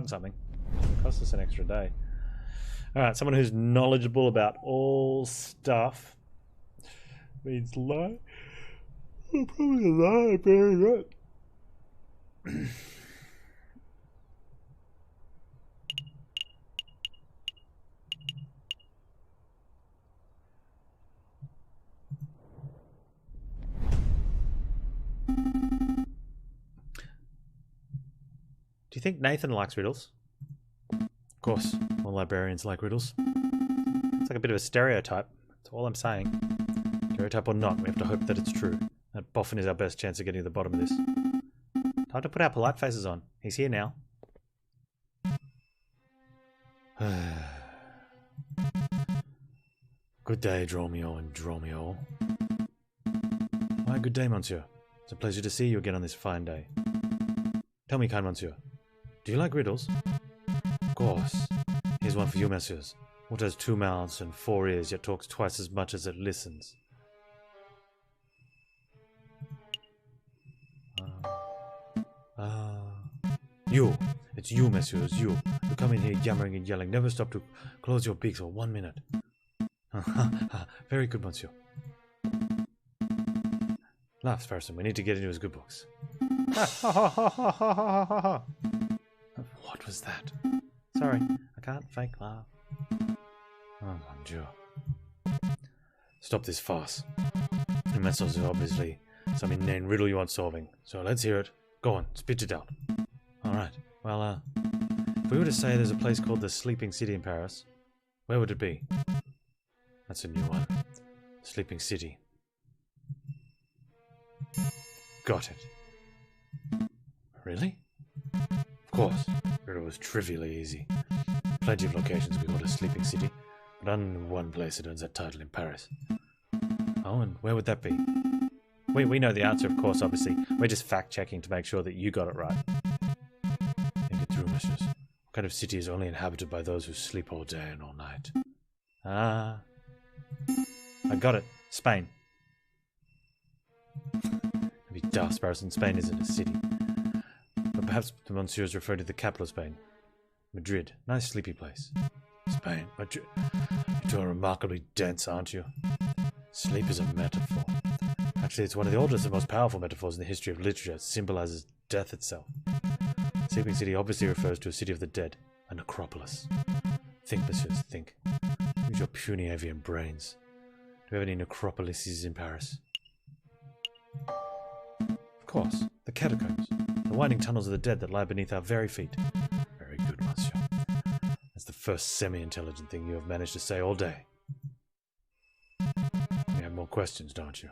something. It costs us an extra day. Alright, someone who's knowledgeable about all stuff means lie. Oh, probably a library, right? Do you think Nathan likes riddles? Of course, all librarians like riddles. It's like a bit of a stereotype. That's all I'm saying. Stereotype or not, we have to hope that it's true. That boffin is our best chance of getting to the bottom of this. Time to put our polite faces on. He's here now. Good day, Dromio and Dromio. Why, good day, monsieur. It's a pleasure to see you again on this fine day. Tell me, kind monsieur, do you like riddles? Of course. Here's one for you, messieurs. What has 2 mouths and 4 ears, yet talks twice as much as it listens? You. It's you, messieurs, you. You come in here yammering and yelling. Never stop to close your beaks for 1 minute. Very good, monsieur. Laugh, Sparrowson. We need to get into his good books. What was that? Sorry, I can't fake laugh. Oh, mon Dieu. Stop this farce. The message is obviously some inane riddle you want solving. So let's hear it. Go on, spit it out. Alright, well, if we were to say there's a place called the Sleeping City in Paris, where would it be? That's a new one. Sleeping City. Got it. Really? Of course. It was trivially easy. Plenty of locations we call a Sleeping City, but only one place that earns that title in Paris. Oh, and where would that be? We know the answer, of course, obviously. We're just fact-checking to make sure that you got it right. Think it through, messieurs. What kind of city is only inhabited by those who sleep all day and all night? Ah. I got it. Spain. Be daft, Sparrowson. Spain isn't a city. But perhaps the monsieurs refer to the capital of Spain. Madrid. Nice sleepy place. Spain. Madrid. You two are remarkably dense, aren't you? Sleep is a metaphor. Actually, it's one of the oldest and most powerful metaphors in the history of literature. It symbolizes death itself. Sleeping City obviously refers to a city of the dead, a necropolis. Think, messieurs, think. Use your puny avian brains. Do we have any necropolises in Paris? Of course, the catacombs. The winding tunnels of the dead that lie beneath our very feet. Very good, monsieur. That's the first semi-intelligent thing you have managed to say all day. You have more questions, don't you?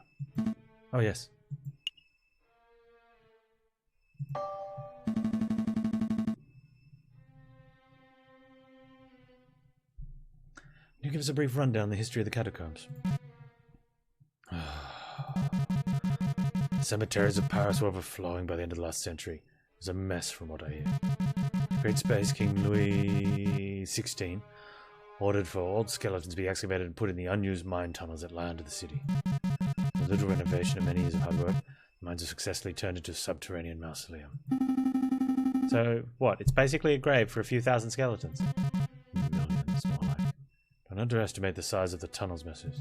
Oh, yes. Can you give us a brief rundown of the history of the catacombs? The cemeteries of Paris were overflowing by the end of the last century. It was a mess from what I hear. Great Space King Louis XVI ordered for old skeletons to be excavated and put in the unused mine tunnels that lie under the city. With little renovation and many years of hard work, the mines are successfully turned into a subterranean mausoleum. So, what? It's basically a grave for a few thousand skeletons. Millions, more like. Don't underestimate the size of the tunnels, messieurs.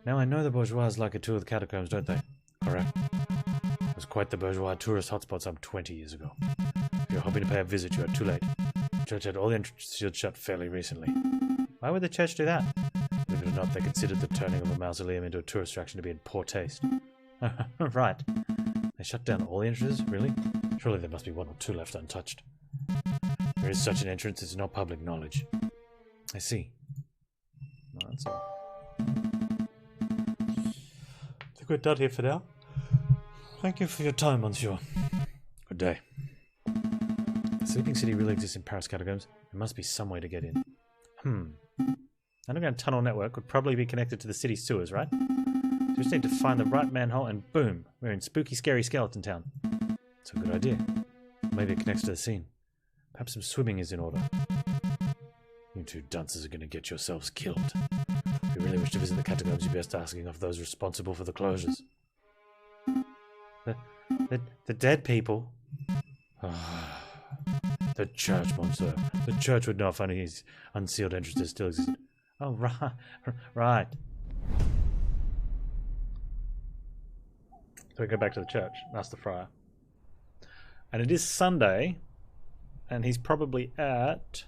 Now I know the bourgeois like a tour of the catacombs, don't they? Correct. It was quite the bourgeois tourist hotspot some 20 years ago. If you're hoping to pay a visit, you are too late. The church had all the entrances shut fairly recently. Why would the church do that? Believe it or not, they considered the turning of a mausoleum into a tourist attraction to be in poor taste. Right. They shut down all the entrances? Really? Surely there must be 1 or 2 left untouched. There is such an entrance, it's not public knowledge. I see. No, that's all. I think we're done here for now. Thank you for your time, monsieur. Good day. The Sleeping City really exists in Paris catacombs. There must be some way to get in. Underground tunnel network would probably be connected to the city's sewers, right? So we just need to find the right manhole and boom, we're in spooky, scary skeleton town. It's a good idea. Maybe it connects to the scene. Perhaps some swimming is in order. You two dunces are going to get yourselves killed. If you really wish to visit the catacombs, you're best asking of those responsible for the closures. The dead people? The church, monsieur. The church would know if any unsealed entrances still existed. Oh, right. Right. So we go back to the church. That's the friar. And it is Sunday. And he's probably at...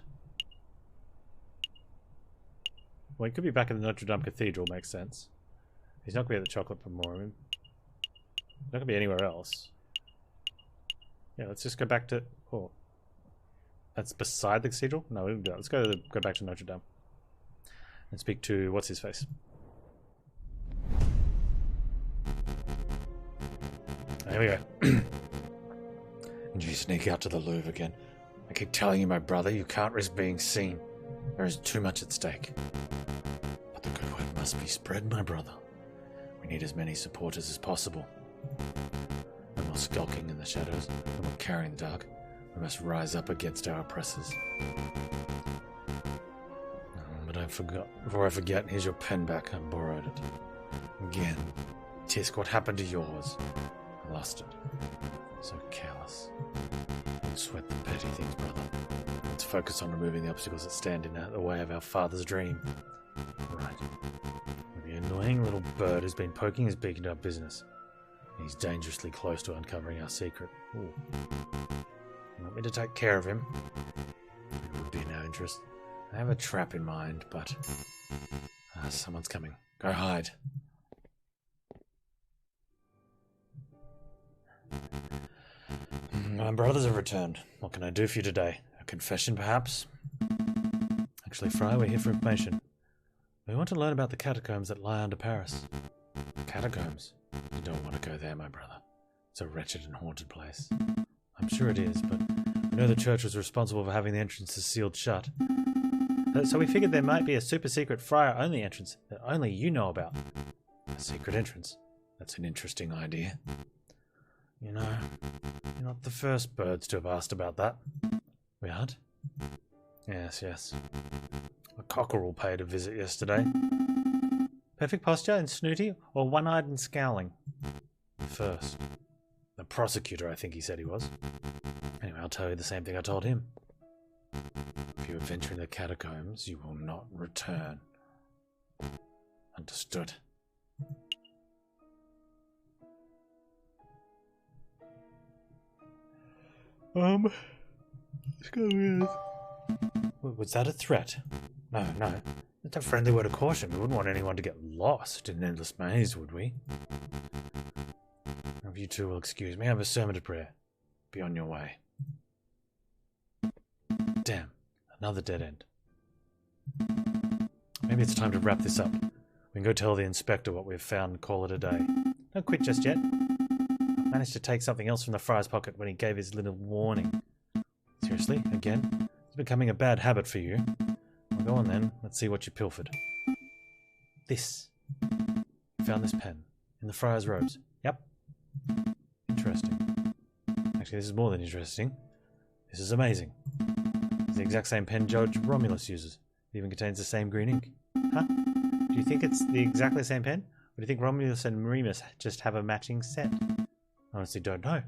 Well, he could be back in the Notre Dame Cathedral, makes sense. He's not going to be at the Chocolate Memorial. He's not going to be anywhere else. Yeah, let's just go back to... Oh. That's beside the cathedral? No, we didn't do that. Let's go back to Notre Dame. And speak to... What's his face? There we go. And you sneak out to the Louvre again. I keep telling you, my brother, you can't risk being seen. There is too much at stake. But the good word must be spread, my brother. We need as many supporters as possible. No more skulking in the shadows, no more carrying the dark. We must rise up against our oppressors. But before I forget, here's your pen back. I borrowed it. Again. Tisk, what happened to yours? I lost it. So careless. Don't sweat the petty things, brother. Let's focus on removing the obstacles that stand in the way of our father's dream. Right. The annoying little bird has been poking his beak into our business. He's dangerously close to uncovering our secret. Ooh. You want me to take care of him? It would be in our interest. I have a trap in mind, but... someone's coming. Go hide. My brothers have returned. What can I do for you today? A confession, perhaps? Actually, Friar, we're here for information. We want to learn about the catacombs that lie under Paris. Catacombs? You don't want to go there, my brother. It's a wretched and haunted place. I'm sure it is, but we know the church was responsible for having the entrances sealed shut. So we figured there might be a super secret friar-only entrance that only you know about. A secret entrance? That's an interesting idea. You know, you're not the first birds to have asked about that. We aren't? Yes, yes. A cockerel paid a visit yesterday. Perfect posture and snooty, or one-eyed and scowling? First. The prosecutor, I think he said he was. Anyway, I'll tell you the same thing I told him. If you venture in the catacombs, you will not return. Understood. Let's go with... Was that a threat? No, no. It's a friendly word of caution. We wouldn't want anyone to get lost in an endless maze, would we? If you two will excuse me, I have a sermon to prayer. Be on your way. Damn, another dead end. Maybe it's time to wrap this up. We can go tell the inspector what we've found and call it a day. Don't quit just yet. I managed to take something else from the friar's pocket when he gave his little warning. Seriously, again? It's becoming a bad habit for you. Well, go on then. Let's see what you pilfered. This. You found this pen. In the friar's robes. Yep. Interesting. Actually, this is more than interesting. This is amazing. It's the exact same pen Judge Romulus uses. It even contains the same green ink. Huh? Do you think it's the exactly same pen? Or do you think Romulus and Remus just have a matching set? I honestly don't know.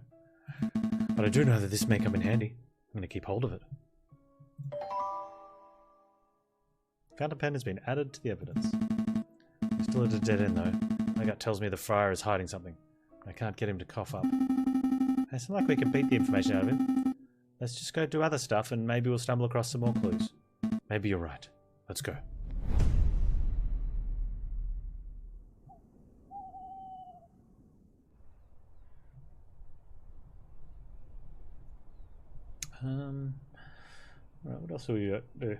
But I do know that this may come in handy. I'm going to keep hold of it. Fountain pen has been added to the evidence. We're still at a dead end though. My gut tells me the friar is hiding something. I can't get him to cough up. It's not like we can beat the information out of him. Let's just go do other stuff and maybe we'll stumble across some more clues. Maybe you're right. Let's go. Right, what else will we do?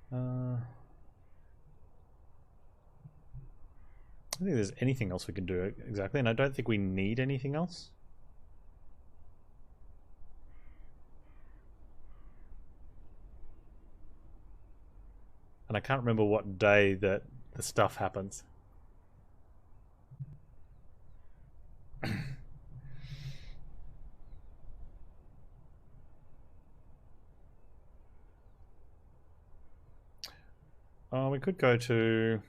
I don't think there's anything else we can do exactly, and I don't think we need anything else. And I can't remember what day that the stuff happens. We could go to...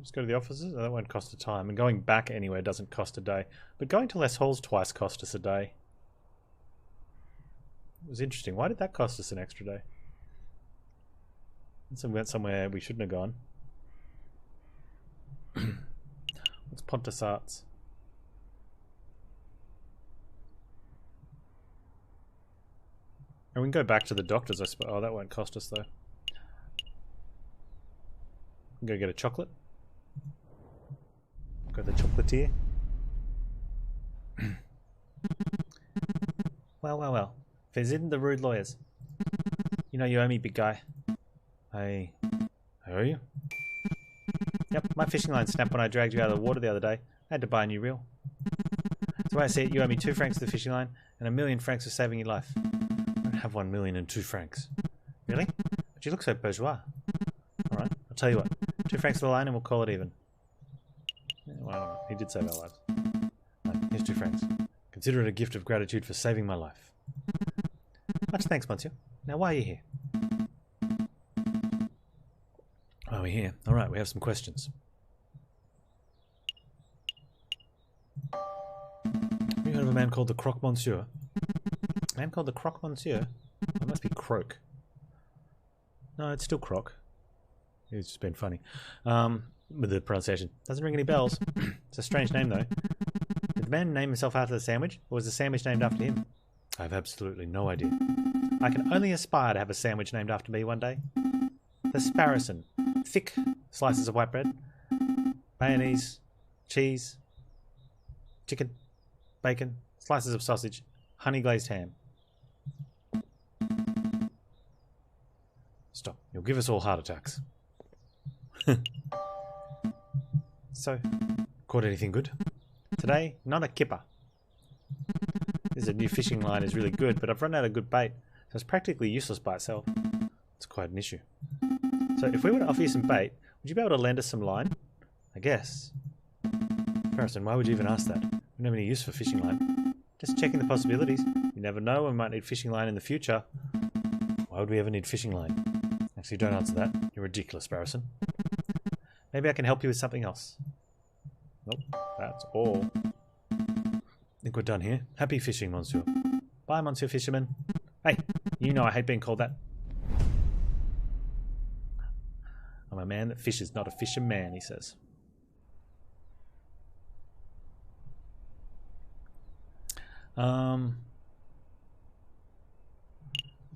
Just go to the offices? Oh, that won't cost a time. And going back anywhere doesn't cost a day. But going to Les Halls twice cost us a day. It was interesting. Why did that cost us an extra day? So we went somewhere we shouldn't have gone. What's Panztastic? And we can go back to the doctors, I suppose. Oh, that won't cost us though. Go get a chocolate. Go to the chocolatier. Well. Visit the rude lawyers. You know you owe me, big guy. I owe you? Yep, my fishing line snapped when I dragged you out of the water the other day. I had to buy a new reel. That's why I say you owe me 2 francs for the fishing line and 1,000,000 francs for saving your life. I don't have 1,000,002 francs. Really? But you look so bourgeois. Alright, I'll tell you what. 2 francs for the line and we'll call it even. Yeah, well, he did save our lives. Right, here's 2 francs. Consider it a gift of gratitude for saving my life. Much thanks, monsieur. Now why are you here? Why are we here? Alright, we have some questions. Have you heard of a man called the Croque Monsieur? A man called the Croque Monsieur? It must be Croque. No, it's still Croque. It's just been funny. With the pronunciation. Doesn't ring any bells. It's a strange name though. Did the man name himself after the sandwich? Or was the sandwich named after him? I have absolutely no idea. I can only aspire to have a sandwich named after me one day. The Sparrowson. Thick slices of white bread. Mayonnaise. Cheese. Chicken. Bacon. Slices of sausage. Honey glazed ham. Stop. You'll give us all heart attacks. So, caught anything good? Today, not a kipper. This new fishing line is really good, but I've run out of good bait, so it's practically useless by itself. It's quite an issue. So if we were to offer you some bait, would you be able to lend us some line? I guess. Sparrowson, why would you even ask that? We don't have any use for fishing line. Just checking the possibilities. You never know, we might need fishing line in the future. Why would we ever need fishing line? Actually, don't answer that. You're ridiculous, Sparrowson. Maybe I can help you with something else. Nope, that's all. I think we're done here. Happy fishing, monsieur. Bye, monsieur fisherman. Hey, you know I hate being called that. I'm a man that fishes, not a fisherman, he says. Let's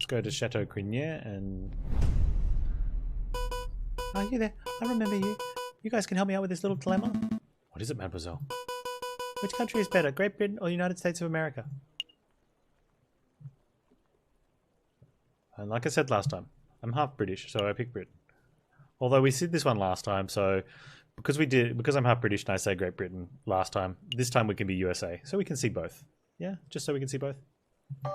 go to Chateau Crinier and... Are you there? I remember you. You guys can help me out with this little dilemma. What is it, mademoiselle? Which country is better, Great Britain or United States of America? And like I said last time, I'm half British, so I pick Britain. Although we did this one last time, so because I'm half British and I say Great Britain last time, this time we can be USA, so we can see both. Yeah, just so we can see both. I'm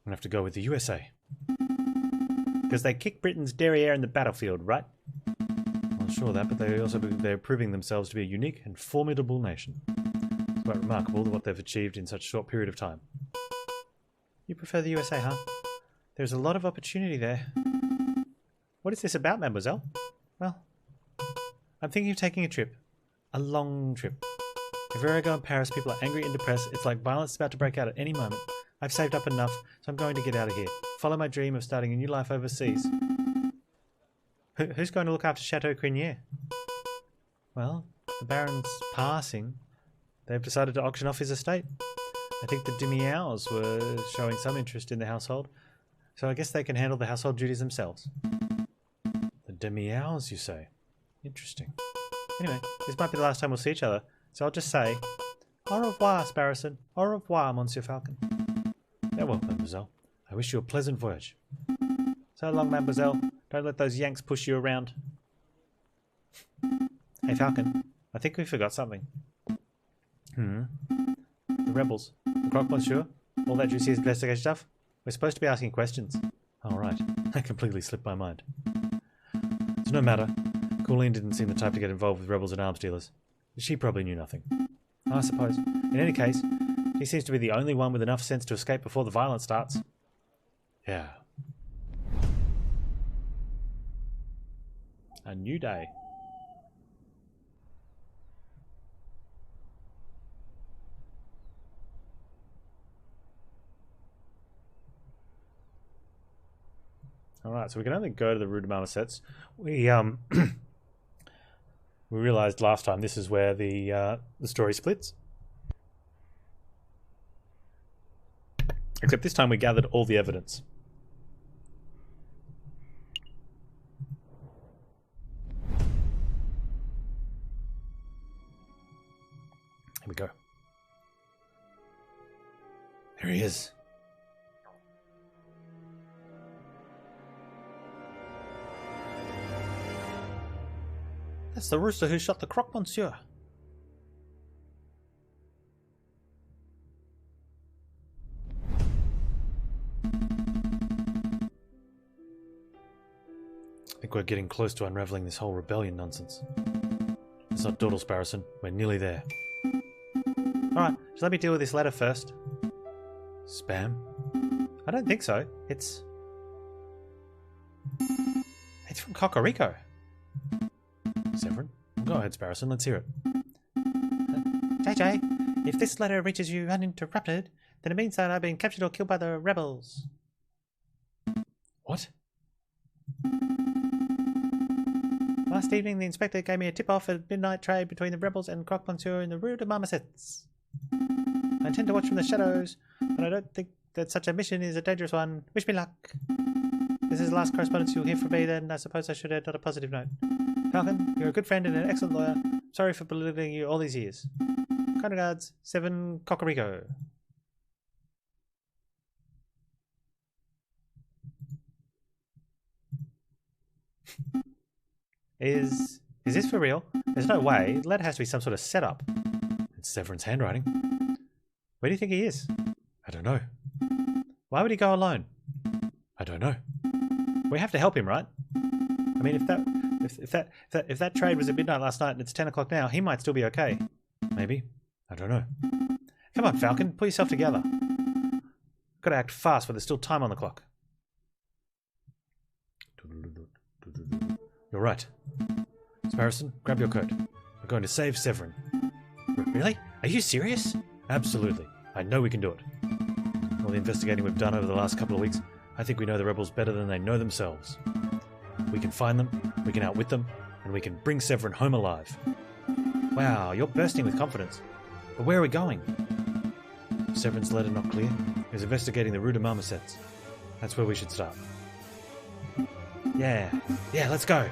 gonna have to go with the USA. Because they kicked Britain's derriere in the battlefield, right? I'm not sure of that, but they're proving themselves to be a unique and formidable nation. It's quite remarkable what they've achieved in such a short period of time. You prefer the USA, huh? There's a lot of opportunity there. What is this about, mademoiselle? Well, I'm thinking of taking a trip. A long trip. Everywhere I go in Paris, people are angry and depressed. It's like violence is about to break out at any moment. I've saved up enough, so I'm going to get out of here. Follow my dream of starting a new life overseas. Who's going to look after Chateau Crinier? Well, the Baron's passing. They've decided to auction off his estate. I think the Demiaus were showing some interest in the household, so I guess they can handle the household duties themselves. The Demiaus, you say? Interesting. Anyway, this might be the last time we'll see each other, so I'll just say, au revoir, Sparrowson. Au revoir, Monsieur Falcon. Farewell, mademoiselle. I wish you a pleasant voyage. So long, mademoiselle. Don't let those Yanks push you around. Hey, Falcon. I think we forgot something. The rebels. The Croque Monsieur. All that juicy investigation stuff. We're supposed to be asking questions. Oh, right. That completely slipped my mind. It's no matter. Colleen didn't seem the type to get involved with rebels and arms dealers. She probably knew nothing. I suppose. In any case, she seems to be the only one with enough sense to escape before the violence starts. Yeah. A new day. Alright, so we can only go to the Rue de Marmosets. We we realised last time this is where the story splits. Except this time we gathered all the evidence. Here we go. There he is. That's the rooster who shot the croque monsieur. I think we're getting close to unravelling this whole rebellion nonsense. Let's not dawdle, Sparrowson. We're nearly there. Alright, just let me deal with this letter first. Spam? I don't think so. It's from Cocorico. Severin? Go ahead, Sparrowson. Let's hear it. Jayjay, if this letter reaches you uninterrupted, then it means that I've been captured or killed by the rebels. What? Last evening, the inspector gave me a tip-off at midnight trade between the rebels and croque monsieur in the Rue de Marmosets. I intend to watch from the shadows, but I don't think that such a mission is a dangerous one. Wish me luck. This is the last correspondence you'll hear from me, then I suppose I should end on a positive note. Falcon, you're a good friend and an excellent lawyer. Sorry for belittling you all these years. Kind regards, 7 Cocorico. Is this for real? There's no way. The letter has to be some sort of setup. It's Severin's handwriting. Where do you think he is? I don't know. Why would he go alone? I don't know. We have to help him, right? I mean, if that trade was at midnight last night and it's 10 o'clock now, he might still be okay. Maybe. I don't know. Come on, Falcon. Pull yourself together. Gotta act fast while there's still time on the clock. You're right. Sparrowson, grab your coat. We're going to save Severin. Really? Are you serious? Absolutely. I know we can do it. All the investigating we've done over the last couple of weeks, I think we know the rebels better than they know themselves. We can find them, we can outwit them, and we can bring Severin home alive. Wow, you're bursting with confidence. But where are we going? Severin's letter not clear. He's investigating the Rue de Marmosets. That's where we should start. Yeah, let's go.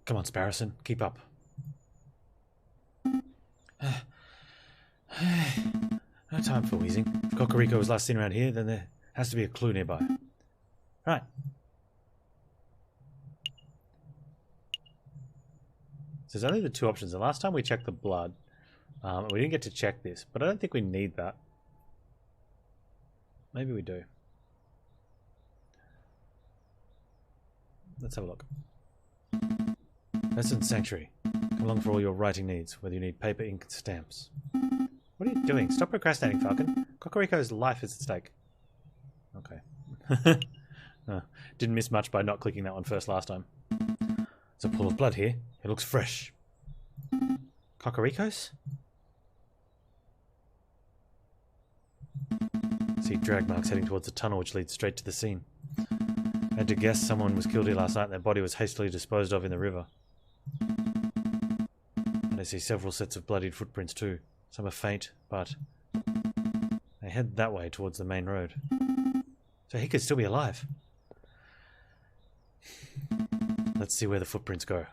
Come on, Sparrowson, keep up. No time for wheezing. If Cocorico was last seen around here, then there has to be a clue nearby. Right. So there's only the 2 options. The last time we checked the blood, we didn't get to check this, but I don't think we need that. Maybe we do. Let's have a look. Resident Sanctuary. Come along for all your writing needs, whether you need paper, ink, and stamps. What are you doing? Stop procrastinating, Falcon. Cocorico's life is at stake. Okay. Didn't miss much by not clicking that one first last time. There's a pool of blood here. It looks fresh. Cocorico's? See drag marks heading towards the tunnel which leads straight to the scene. I had to guess someone was killed here last night and their body was hastily disposed of in the river. And I see several sets of bloodied footprints too. Some are faint, but they head that way towards the main road. So he could still be alive. Let's see where the footprints go.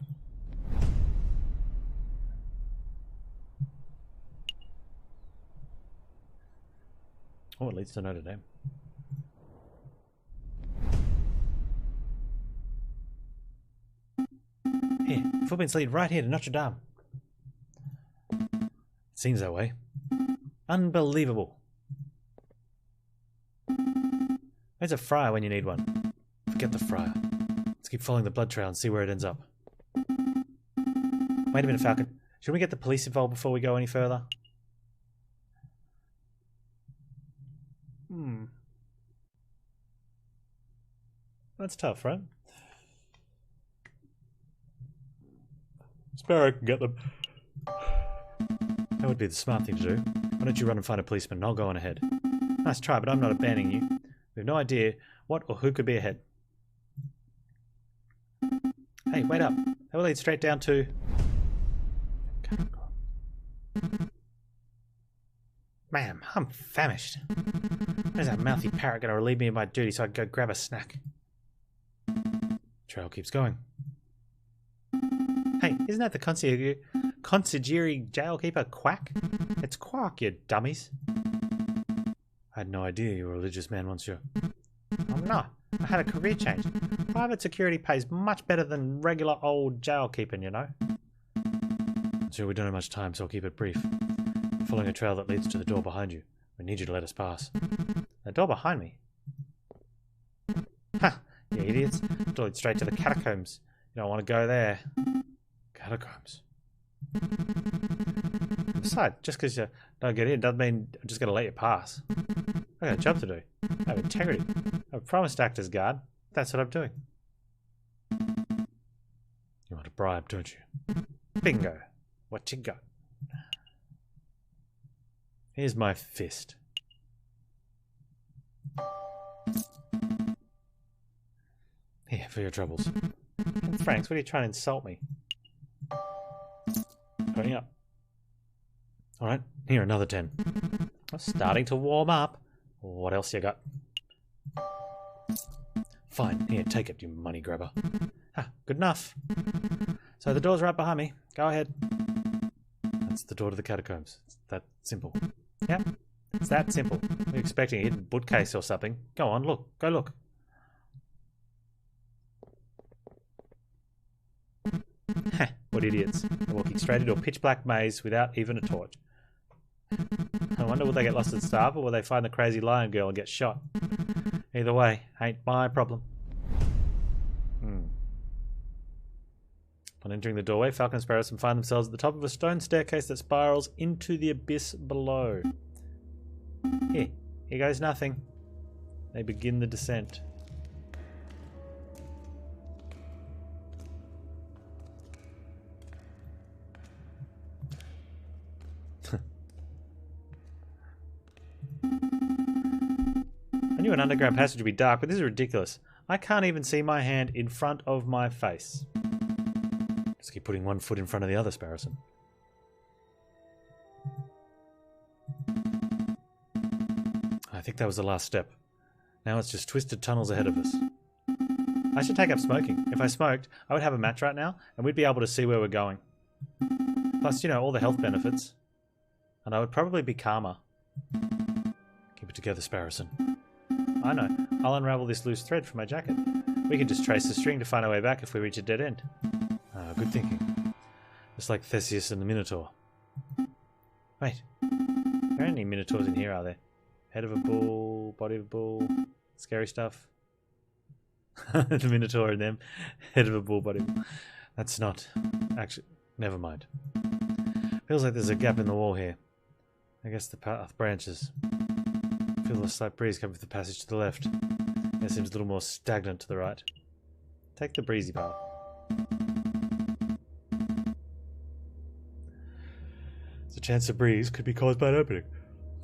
Oh, it leads to Notre Dame. Here, footprints lead right here to Notre Dame. It seems that way. Unbelievable. Where's a friar when you need one? Forget the friar. Let's keep following the blood trail and see where it ends up. Wait a minute, Falcon. Should we get the police involved before we go any further? That's tough, right? Sparrow can get them. That would be the smart thing to do. Why don't you run and find a policeman and I'll go on ahead. Nice try, but I'm not abandoning you. We have no idea what or who could be ahead. Hey, wait up. That will lead straight down to... Man, I'm famished. Where's that mouthy parrot going to relieve me of my duty so I can go grab a snack? Trail keeps going. Hey, isn't that the concierge jailkeeper Quack? It's Quark, you dummies. I had no idea you were a religious man, monsieur. I'm not. I had a career change. Private security pays much better than regular old jail keeping, you know. Monsieur, we don't have much time, so I'll keep it brief. We're following a trail that leads to the door behind you. We need you to let us pass. The door behind me? Ha! You idiots. The door leads straight to the catacombs. You don't want to go there. Catacombs. Besides, just because you don't get in doesn't mean I'm just going to let you pass. I've got a job to do. I have integrity. I've promised to act as guard. That's what I'm doing. You want a bribe, don't you? Bingo. What you got? Here's my fist. Here, for your troubles. And Franks, what are you trying to insult me? Going up. Alright, here, another 10. I'm starting to warm up. What else you got? Fine, here, take it, you money grabber. Ah, good enough. So the door's right behind me. Go ahead. That's the door to the catacombs. It's that simple. Yeah, it's that simple. We're expecting a hidden bookcase or something. Go on, look. Go look. What idiots. They're walking straight into a pitch-black maze without even a torch. I wonder will they get lost and starve, or will they find the crazy lion girl and get shot? Either way, ain't my problem. On entering the doorway, Falcon and Sparrowson find themselves at the top of a stone staircase that spirals into the abyss below. Here goes nothing. They begin the descent. I knew an underground passage would be dark, but this is ridiculous. I can't even see my hand in front of my face. Just keep putting one foot in front of the other, Sparrowson. I think that was the last step. Now it's just twisted tunnels ahead of us. I should take up smoking. If I smoked, I would have a match right now, and we'd be able to see where we're going. Plus, you know, all the health benefits. And I would probably be calmer. Keep it together, Sparrowson. I know. I'll unravel this loose thread from my jacket. We can just trace the string to find our way back if we reach a dead end. Ah, good thinking. Just like Theseus and the Minotaur. Wait. There aren't any Minotaurs in here, are there? Head of a bull, body of a bull, scary stuff. The Minotaur and them. Head of a bull, body of a bull. That's not... Actually, never mind. Feels like there's a gap in the wall here. I guess the path branches. Feel a slight breeze coming from the passage to the left. It seems a little more stagnant to the right. Take the breezy path. There's a chance the breeze could be caused by an opening.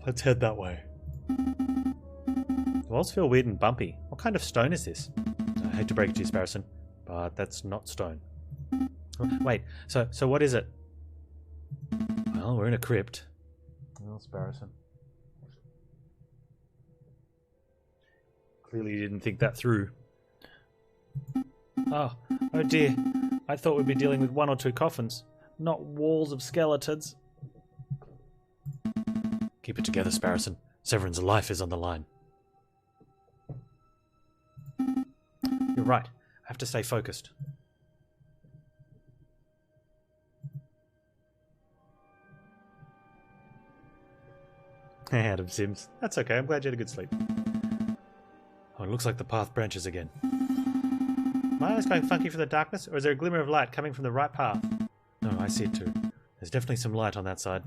Let's head that way. The walls feel weird and bumpy. What kind of stone is this? I hate to break it to you, Sparrowson, but that's not stone. Wait, so what is it? Well, we're in a crypt. Well, Sparrowson. Clearly you didn't think that through. Oh dear. I thought we'd be dealing with one or two coffins, not walls of skeletons. Keep it together, Sparrowson. Severin's life is on the line. You're right. I have to stay focused. Hey, Adam Sims. That's okay. I'm glad you had a good sleep. Oh, it looks like the path branches again. my eyes going funky from the darkness, or is there a glimmer of light coming from the right path? No, I see it too. There's definitely some light on that side.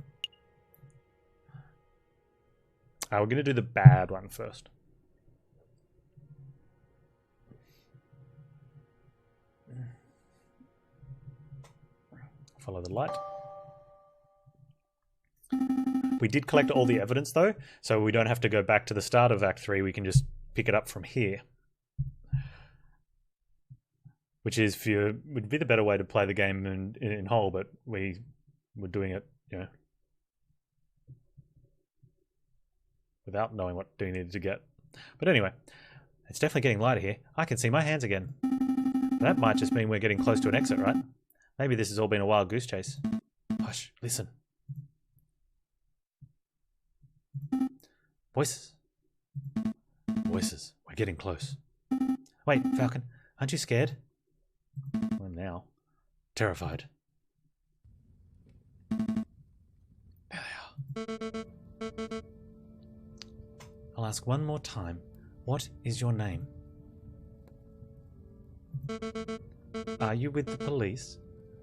We're going to do the bad one first. Follow the light. We did collect all the evidence though, so we don't have to go back to the start of Act 3, we can just pick it up from here. Which is would be the better way to play the game in whole, but we were doing it, you know, without knowing what we needed to get. But anyway, it's definitely getting lighter here. I can see my hands again. That might just mean we're getting close to an exit, right? Maybe this has all been a wild goose chase. Hush, listen. Voices. Voices. We're getting close. Wait, Falcon, aren't you scared? Well, now. Terrified. There they are. I'll ask one more time. What is your name? Are you with the police?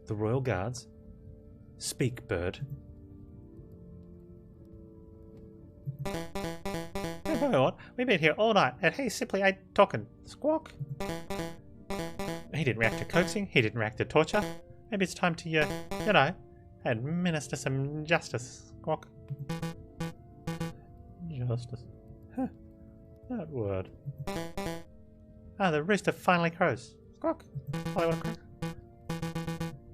The Royal Guards? Speak, bird. What? We've been here all night, and he simply ain't talking. Squawk. He didn't react to coaxing. He didn't react to torture. Maybe it's time to, you know, administer some justice. Squawk. Justice. Huh. That word. Ah, the rooster finally crows. Squawk. Hollywood crow.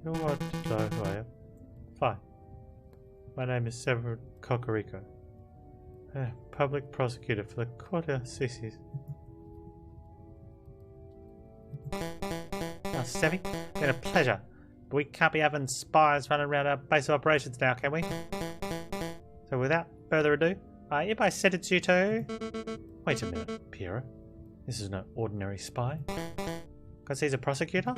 You want to know who I am? Fine. My name is Severin Cocorico. Public prosecutor for the Court of Sissis. Oh, Sevy, been a pleasure. But we can't be having spies running around our base of operations now, can we? So without further ado, I hereby sentence you to... Wait a minute, Piero. This is no ordinary spy. Because he's a prosecutor?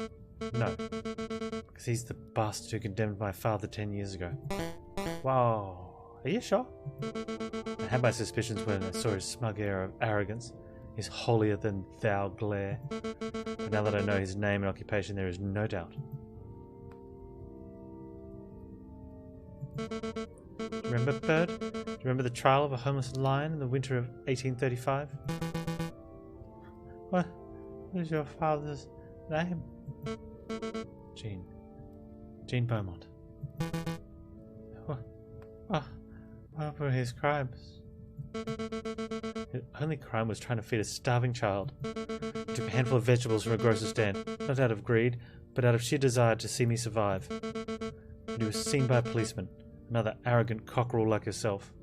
No. Because he's the bastard who condemned my father 10 years ago. Whoa. Are you sure? I had my suspicions when I saw his smug air of arrogance, his holier-than-thou glare. But now that I know his name and occupation, there is no doubt. Remember, Bird? Do you remember the trial of a homeless lion in the winter of 1835? What is your father's name? Jean Beaumont. What were his crimes? His only crime was trying to feed a starving child. He took a handful of vegetables from a grocer's stand, not out of greed, but out of sheer desire to see me survive. But he was seen by a policeman, another arrogant cockerel like yourself.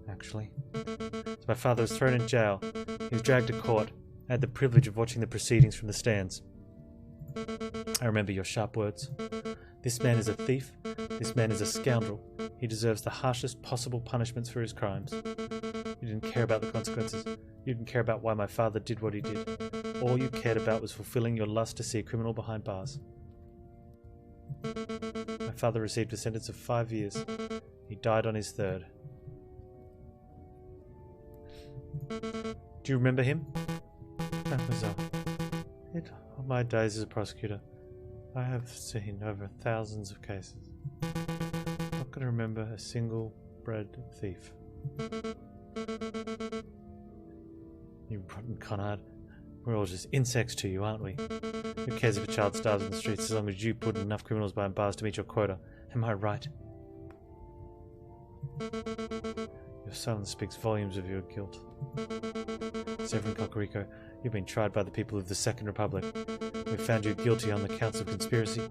Actually. So my father was thrown in jail. He was dragged to court. I had the privilege of watching the proceedings from the stands. I remember your sharp words. This man is a thief. This man is a scoundrel. He deserves the harshest possible punishments for his crimes. You didn't care about the consequences. You didn't care about why my father did what he did. All you cared about was fulfilling your lust to see a criminal behind bars. My father received a sentence of 5 years. He died on his third. Do you remember him? Mademoiselle, in all my days as a prosecutor, I have seen over thousands of cases. I'm not going to remember a single bred thief. You rotten conard. We're all just insects to you, aren't we? Who cares if a child starves in the streets as long as you put enough criminals behind bars to meet your quota? Am I right? Your silence speaks volumes of your guilt. Severin Cocorico, you've been tried by the people of the Second Republic. We found you guilty on the counts of conspiracy,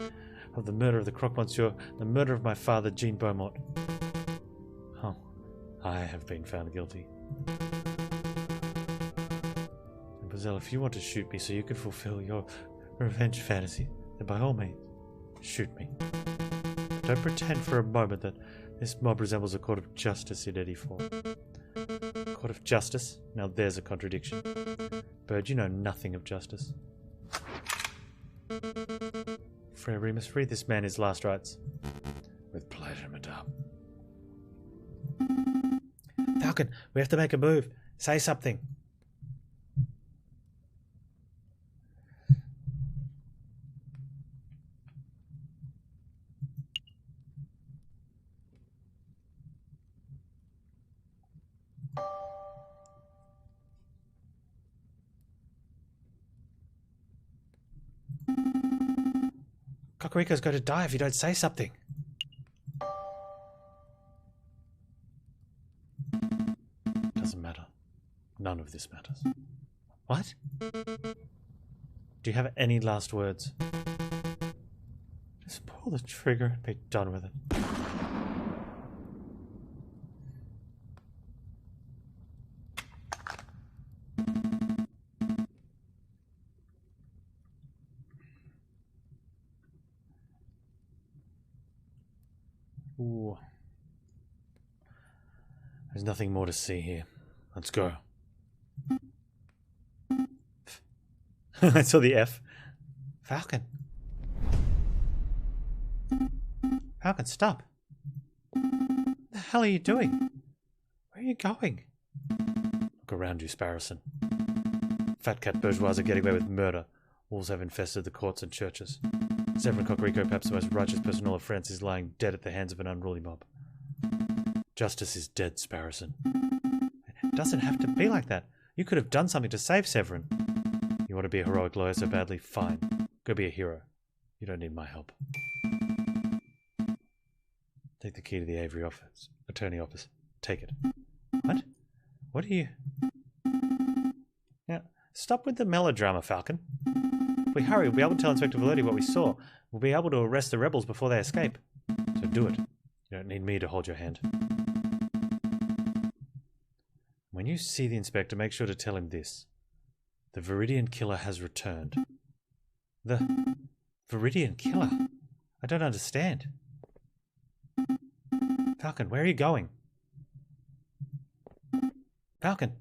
of the murder of the Croque Monsieur, the murder of my father, Jean Beaumont. Oh, I have been found guilty. Mademoiselle, if you want to shoot me so you can fulfill your revenge fantasy, then by all means, shoot me. But don't pretend for a moment that this mob resembles a court of justice in any form. Court of justice? Now there's a contradiction. Bird, you know nothing of justice. Frere Remus, read this man his last rites. With pleasure, madame. Falcon, we have to make a move. Say something. Cocorico's going to die if you don't say something. Doesn't matter. None of this matters. What? Do you have any last words? Just pull the trigger and be done with it. Ooh. There's nothing more to see here. Let's go. I saw the F. Falcon. Falcon, stop. What the hell are you doing? Where are you going? Look around you, Sparrowson. Fat cat bourgeois are getting away with murder. Wolves have infested the courts and churches. Severin Cocorico, perhaps the most righteous person in all of France, is lying dead at the hands of an unruly mob. Justice is dead, Sparrowson. It doesn't have to be like that. You could have done something to save Severin. You want to be a heroic lawyer so badly? Fine. Go be a hero. You don't need my help. Take the key to the Aviary Attorney office. Take it. What? What are you... Now, stop with the melodrama, Falcon. If we hurry, we'll be able to tell Inspector Velerdi what we saw. We'll be able to arrest the rebels before they escape. So do it. You don't need me to hold your hand. When you see the inspector, make sure to tell him this. The Viridian Killer has returned. The Viridian Killer? I don't understand. Falcon, where are you going? Falcon!